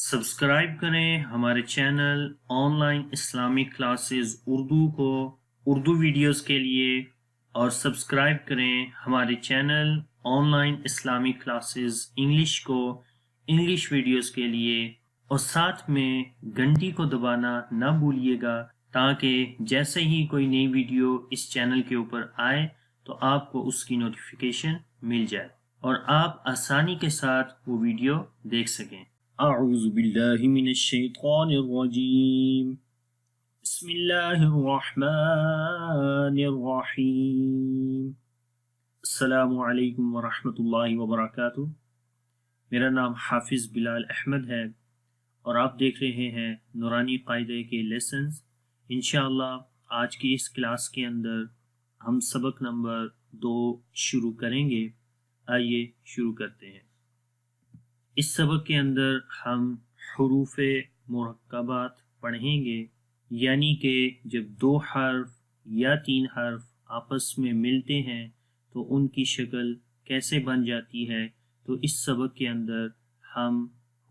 Subscribe करें हमारे channel online Islamic classes Urdu को उर्दू वीडियोस के लिए और सब्सक्राइब करें हमारे channel online Islamic classes English को इंग्लिश वीडियोस के लिए और साथ में घंटी को दबाना ना भूलिएगा ताकि जैसे ही कोई नई वीडियो इस चैनल के ऊपर आए तो आपको उसकी नोटिफिकेशन मिल जाए और आप आसानी के साथ वो वीडियो देख सकें। अऊज़ु बिल्लाहि मिनश शैतानिर रजीम। बिस्मिल्लाहिर रहमानिर रहीम। अस्सलामु अलैकुम व रहमतुल्लाहि व बरकातुहू। मेरा नाम हाफिज़ बिलाल अहमद है और आप देख रहे हैं नूरानी कायदे के लेसन्स। इंशाअल्लाह आज की इस क्लास के अंदर हम सबक नंबर 2 शुरू करेंगे। आइए शुरू करते हैं। इस सबक के अंदर हम हुरूफ मुरक्कबात पढ़ेंगे, यानी कि जब दो हर्फ या तीन हर्फ आपस में मिलते हैं तो उनकी शक्ल कैसे बन जाती है। तो इस सबक के अंदर हम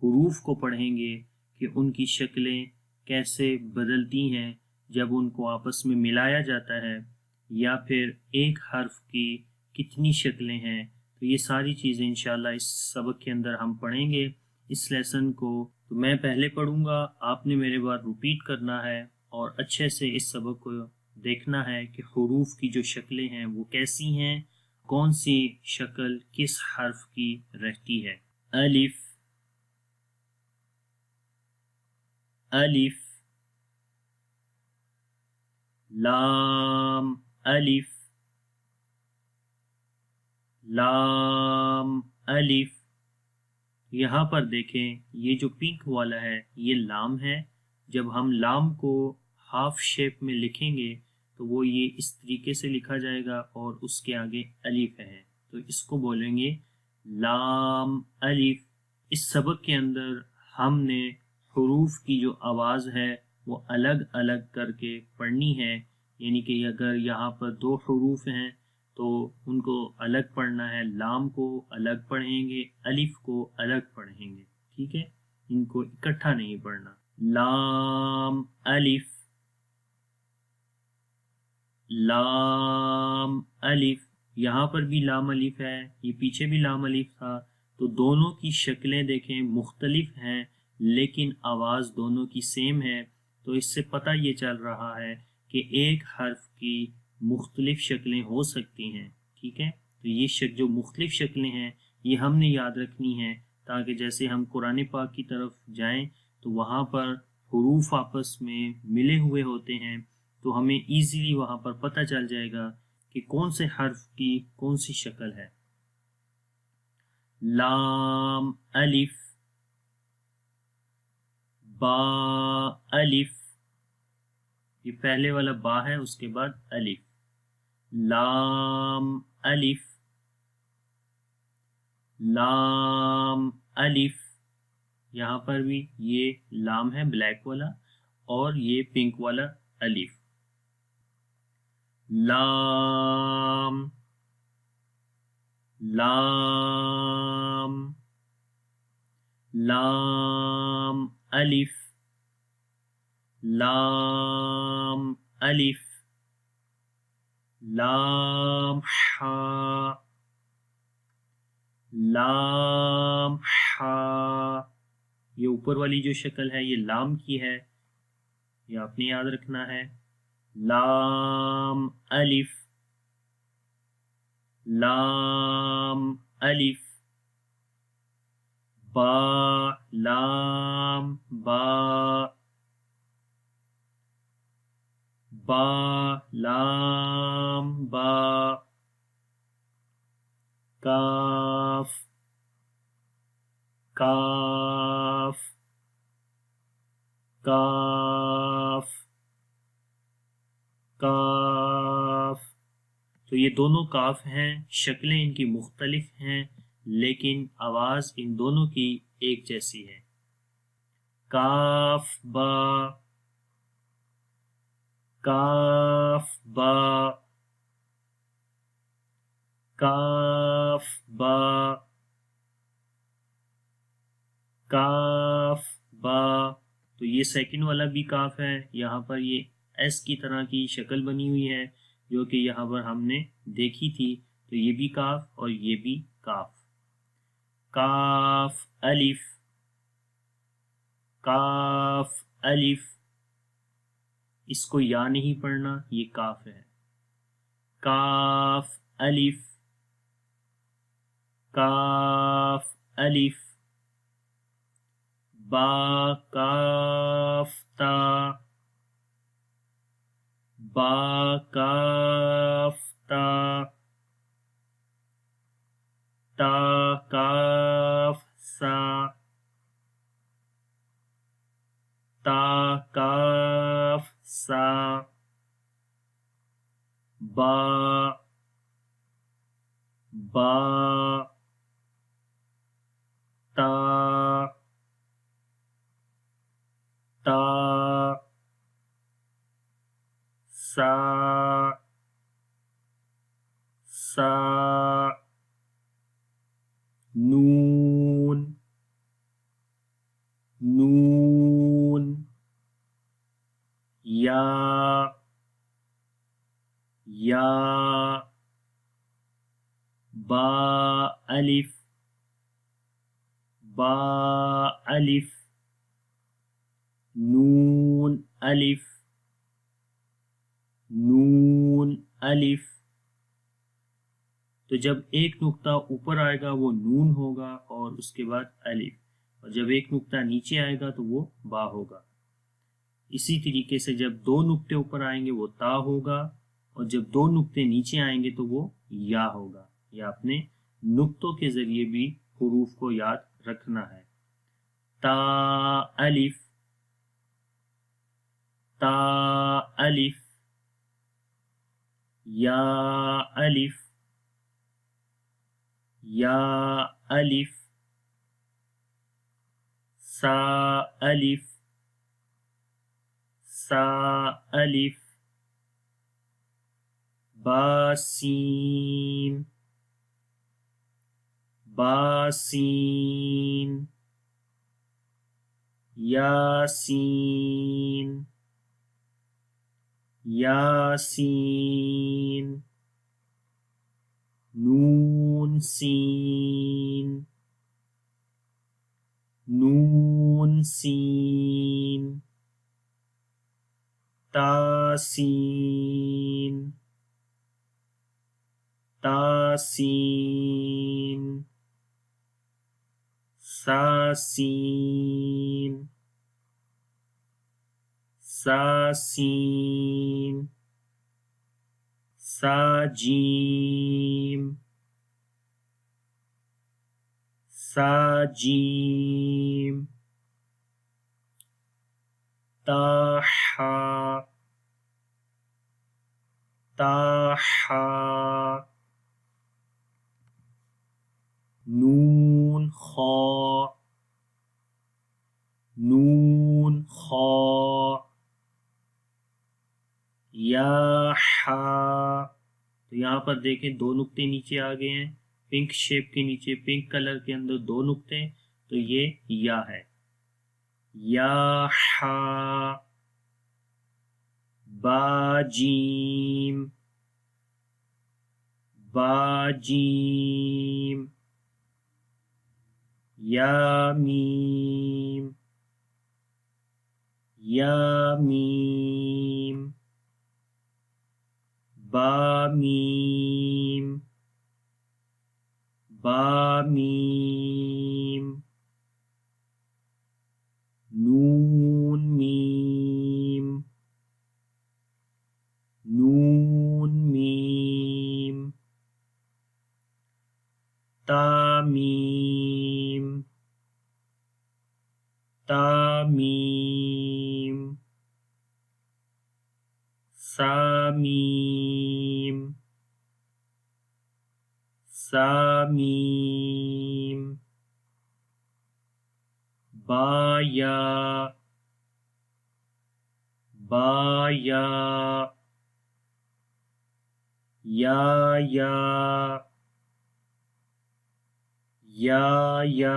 हुरूफ को पढ़ेंगे कि उनकी शक्लें कैसे बदलती हैं जब उनको आपस में मिलाया जाता है, या फिर एक हर्फ की कितनी शक्लें हैं। तो ये सारी चीज़ें इंशाल्लाह इस सबक के अंदर हम पढ़ेंगे। इस लेसन को तो मैं पहले पढ़ूंगा, आपने मेरे बाद रिपीट करना है और अच्छे से इस सबक को देखना है कि हुरूफ की जो शक्लें हैं वो कैसी हैं, कौन सी शक्ल किस हर्फ की रहती है। अलिफ, अलिफ, लाम, अलिफ, लाम, अलिफ। यहाँ पर देखें, ये जो पिंक वाला है ये लाम है। जब हम लाम को हाफ शेप में लिखेंगे तो वो ये इस तरीके से लिखा जाएगा और उसके आगे अलिफ है, तो इसको बोलेंगे लाम अलिफ। इस सबक के अंदर हमने हुरूफ की जो आवाज़ है वो अलग अलग करके पढ़नी है, यानी कि अगर यहाँ पर दो हुरूफ हैं तो उनको अलग पढ़ना है, लाम को अलग पढ़ेंगे, अलिफ को अलग पढ़ेंगे, ठीक है, इनको इकट्ठा नहीं पढ़ना। लाम अलिफ, लाम अलिफ। यहाँ पर भी लाम अलिफ है, ये पीछे भी लाम अलिफ था, तो दोनों की शक्लें देखें मुख्तलिफ हैं लेकिन आवाज़ दोनों की सेम है। तो इससे पता ये चल रहा है कि एक हर्फ की मुख्तलिफ शक्लें हो सकती हैं, ठीक है। तो ये जो मुख्तलिफ शक्लें हैं ये हमने याद रखनी है ताकि जैसे हम कुरान पाक की तरफ जाएं तो वहाँ पर हुरूफ आपस में मिले हुए होते हैं, तो हमें इजीली वहाँ पर पता चल जाएगा कि कौन से हर्फ की कौन सी शक्ल है। लाम अलिफ, बा अलिफ, ये पहले वाला बा है, उसके बाद अलिफ। लाम अलिफ, लाम अलिफ। यहाँ पर भी ये लाम है ब्लैक वाला और ये पिंक वाला अलिफ। लाम, लाम, लाम अलिफ, लाम अलिफ, लाम हा, लाम हा। ये ऊपर वाली जो शक्ल है ये लाम की है, ये आपने याद रखना है। लाम अलिफ, लाम अलिफ, बा, लाम बा, बा, लाम बा, काफ, काफ, काफ, काफ। तो ये दोनों काफ हैं, शक्लें इनकी मुख्तलिफ हैं लेकिन आवाज़ इन दोनों की एक जैसी है। काफ बा, काफ बा, काफ बा, काफ ये सेकंड वाला भी काफ है, यहाँ पर ये एस की तरह की शक्ल बनी हुई है जो कि यहाँ पर हमने देखी थी। तो ये भी काफ और ये भी काफ। काफ अलिफ, काफ अलिफ, इसको या नहीं पढ़ना, ये काफ है। काफ अलिफ, काफ अलिफ। बा काफ ता, बा काफ ता, ता काफ सा, ता काफ सा। बा, बा, ता, ता, सा, सा। नून, नून। या, या। बा अलिफ, बा अलिफ। नून अलिफ, नून अलिफ। तो जब एक नुक्ता ऊपर आएगा वो नून होगा और उसके बाद अलिफ, और जब एक नुक्ता नीचे आएगा तो वो बा होगा। इसी तरीके से जब दो नुक्ते ऊपर आएंगे वो ता होगा, और जब दो नुक्ते नीचे आएंगे तो वो या होगा। या आपने नुक्तों के जरिए भी हुरूफ को याद रखना है। ता अलिफ, ता अलिफ। या अलिफ, या अलिफ। सा अलिफ, सा अलिफ। बासीन, बासीन। यासीन, यासीन। नून सीन, नून सीन। तासीन, तासीन। सासीन, सासीन। साजीम, साजीम। ताहा, ताहा। नून खा, नून खा। या हा। तो यहाँ पर देखें दो नुक्ते नीचे आ गए हैं, पिंक शेप के नीचे, पिंक कलर के अंदर दो नुक्ते, तो ये या है। या हा। बाजीम, बाजीम। यामीम, यामीम। बामीम, बामीम। नून मीम, नून मीम। तामीम, तामीम। सामीम, सामीम। बाया, बाया। या, या।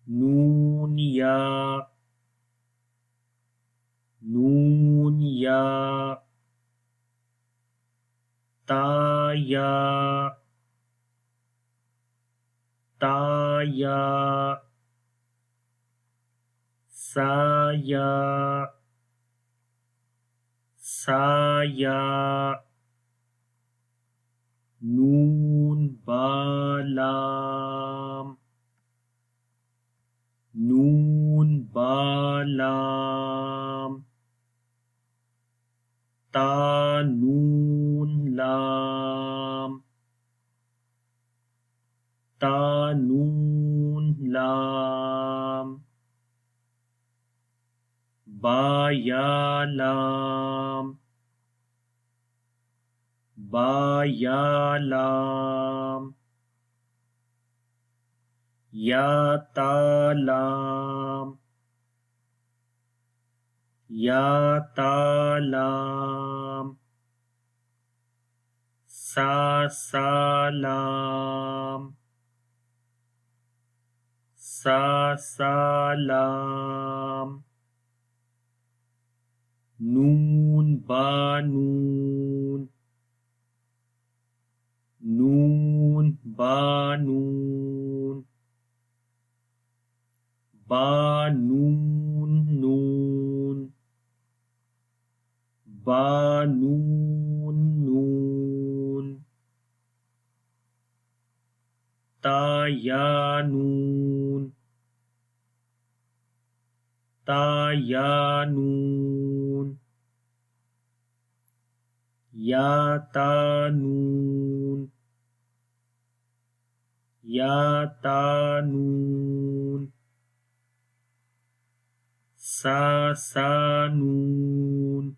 नून या, नून या, ता या, ता या, सा या, सा या, नून बा लाम, नून बा लाम, ता नून लाम, ता नून लाम, बा या लाम, बा या लाम, या ता लाम, या ता लाम, सा लाम, सा लाम, नून बा नून, नून बा नून, बा नून नून, बा नून नून, ता या नून, ता या नून, या ता नून, या ता नून, सा नून,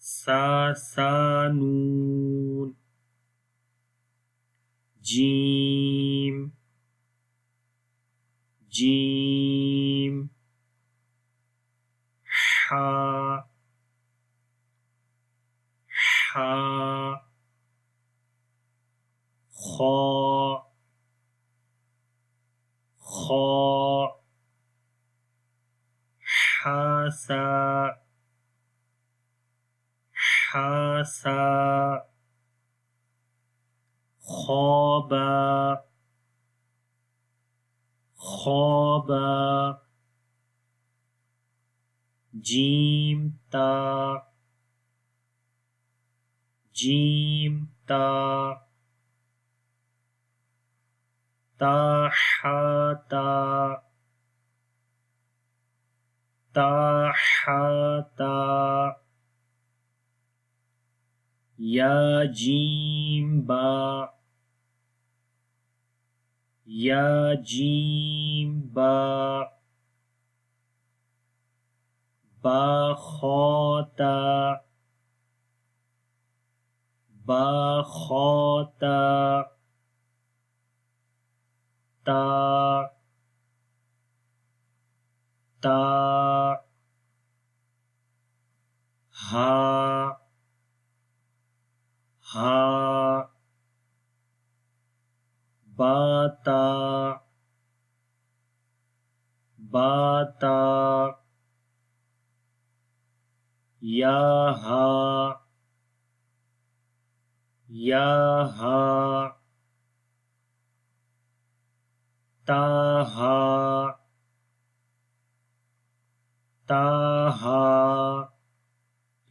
सा नून, जीम, जीम, हा, हा, खा, खा, हासा, हासा, ख़ाबा, ख़ाबा, जीम ता, जीम ता, ताहाता, ताहाता, या जीम बा, या जीम बा, बा खाता, बा खाता, ता, ता, हा, हा, बाता, बाता, याहा, याहा, ताहा, ताहा।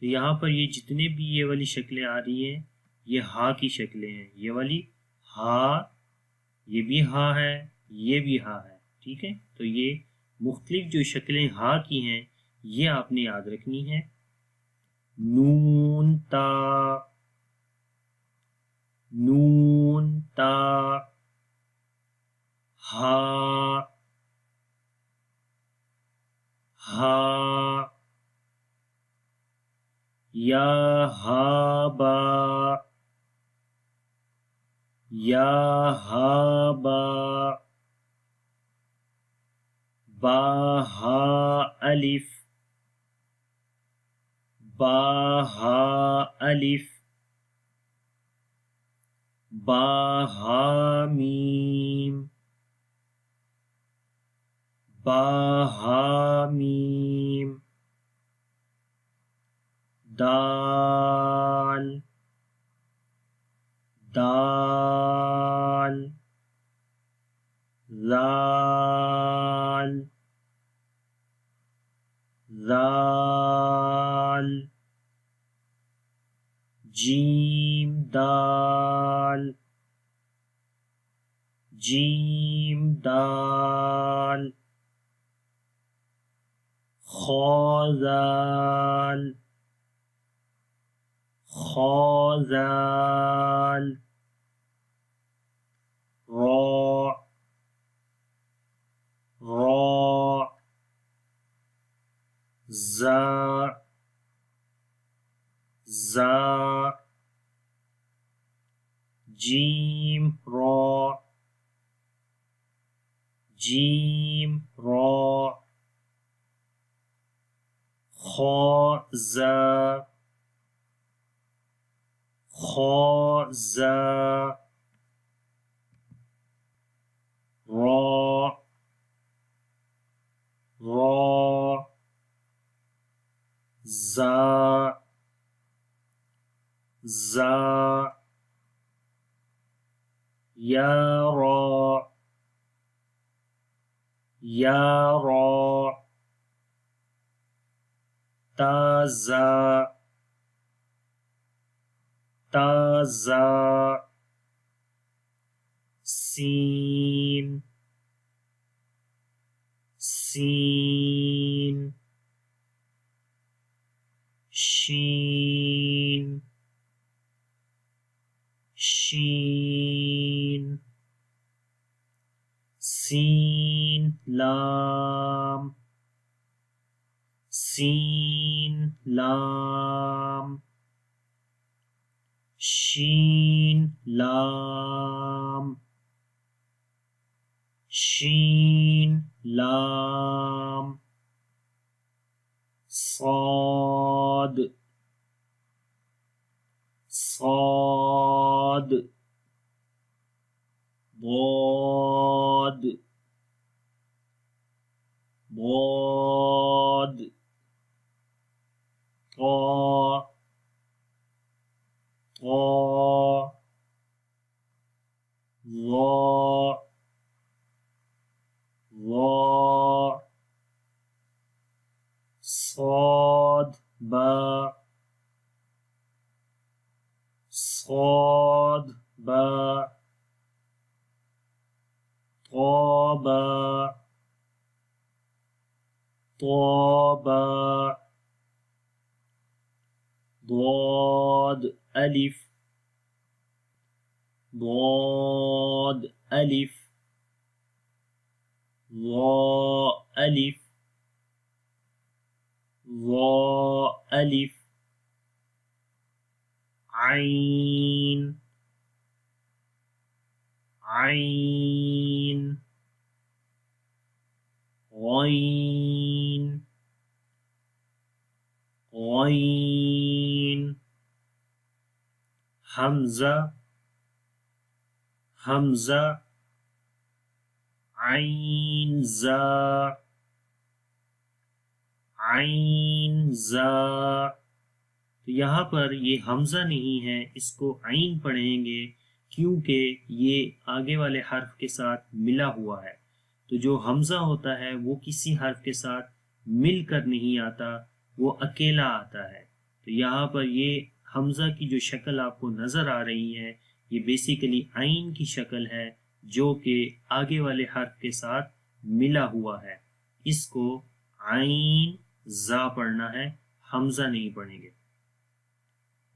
तो यहाँ पर ये जितने भी ये वाली शक्लें आ रही हैं ये हा की शक्लें हैं। ये वाली हा, ये भी हा है, ये भी हा है। ठीक है, तो ये मुख्तलिफ जो शक्लें हा की हैं ये आपने याद रखनी है। नून ता, नून ता, हा, हा, या हा बा, या हा बा, बा हा अलिफ, बा हा अलिफ, बा हा मीम, बा हा मीम दाल दाल ज़ाल ज़ाल जीम दाल जीम दाल खौ ज़ाल खौ ज़ाल रौ रौ ज़ा ज़ा जीम रौ जीम रौ खौ ज़ा खौ ज़ा रौ रौ ज़ा ज़ा या रौ या रौ ताज़ा ताज़ा सीन सीन शीन शीन सीन लाम सीन लाम शीन लाम शीन लाम صاد صاد ضاد ضاد طا طا ظا ظا صاد با صاد با طابا طابا ضاد ألف ضاد ألف ظا ألف ظا ألف عين عين غين غين همزة همزة عين زا आइन जा। तो यहाँ पर ये हमजा नहीं है, इसको आइन पढ़ेंगे क्योंकि ये आगे वाले हर्फ के साथ मिला हुआ है। तो जो हमजा होता है वो किसी हर्फ के साथ मिलकर नहीं आता, वो अकेला आता है। तो यहाँ पर ये हमजा की जो शक्ल आपको नजर आ रही है ये बेसिकली आइन की शक्ल है जो कि आगे वाले हर्फ के साथ मिला हुआ है। इसको आइन जा पढ़ना है, हमजा नहीं पढ़ेंगे।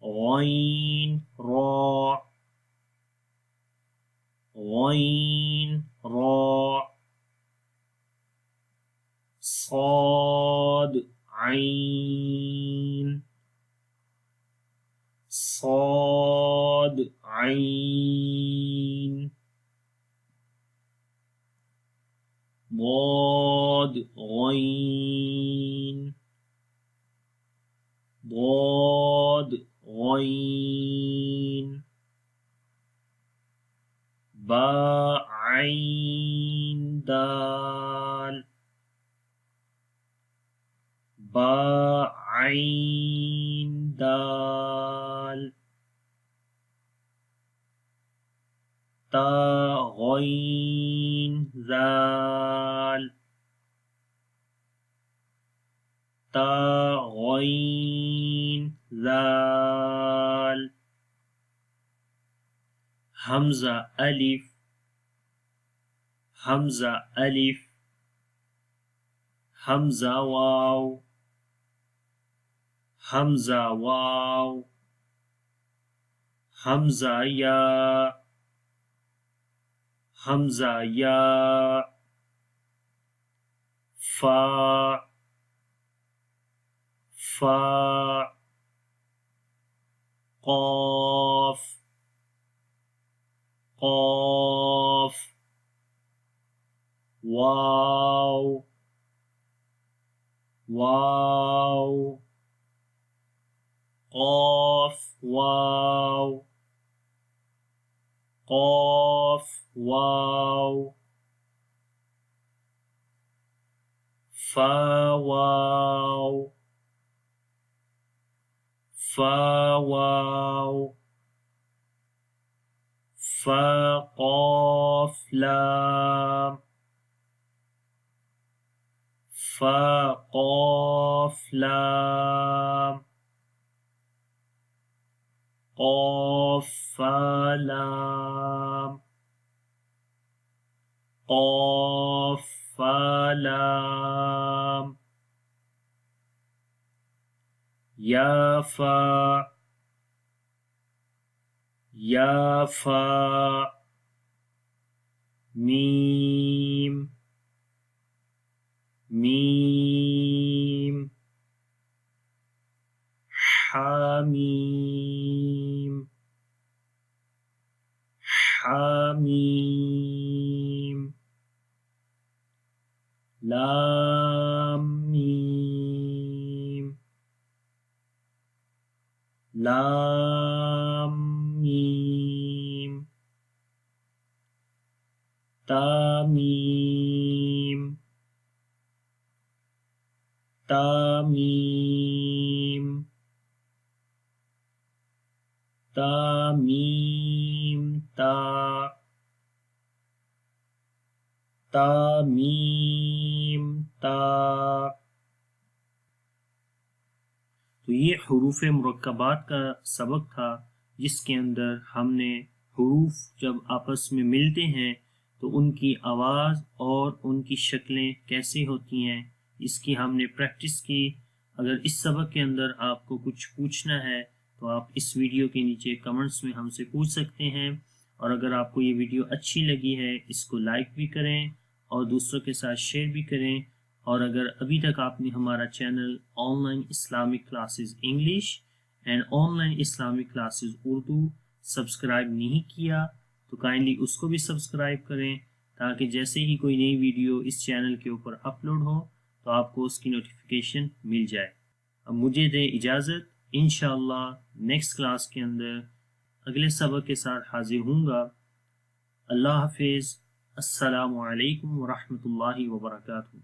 गैन रा गैन रा साद आइन साद आइन ضاد غين ضاد غين با عين دال आइन दाल ता गौइन ज़ाल ता गौइन ज़ाल हमज़ा अलिफ हमज़ा अलिफ हमज़ा वाव हमज़ा वाव हमज़ा या हमज़ा या फा फा क़ाफ क़ाफ वाव वाव क़ाफ वाव क़ाफ वाव फा वाव फा वाव फा क़ाफ लाम फा क़ाफ लाम क़ाफ फा लाम क़ाफ फा लाम या फा या फा मीम मीम हामीम हामीम लाम मीम लाम मीम तामीम तामीम तामीम ता तामीम ता। तो ये हुरूफ मुरक्कबात का सबक था, जिसके अंदर हमने हुरूफ जब आपस में मिलते हैं तो उनकी आवाज़ और उनकी शक्लें कैसे होती हैं, इसकी हमने प्रैक्टिस की। अगर इस सबक के अंदर आपको कुछ पूछना है तो आप इस वीडियो के नीचे कमेंट्स में हमसे पूछ सकते हैं। और अगर आपको ये वीडियो अच्छी लगी है, इसको लाइक भी करें और दूसरों के साथ शेयर भी करें। और अगर अभी तक आपने हमारा channel online Islamic classes English and online Islamic classes Urdu subscribe नहीं किया तो काइंडली उसको भी सब्सक्राइब करें, ताकि जैसे ही कोई नई वीडियो इस चैनल के ऊपर अपलोड हो तो आपको उसकी नोटिफिकेशन मिल जाए। अब मुझे दें इजाज़त, इंशाअल्लाह नेक्स्ट क्लास के अंदर अगले सबक के साथ हाजिर हूँगा। अल्लाह हाफिज़। अस्सलामु अलैकुम व रहमतुल्लाहि व बरकातुहू।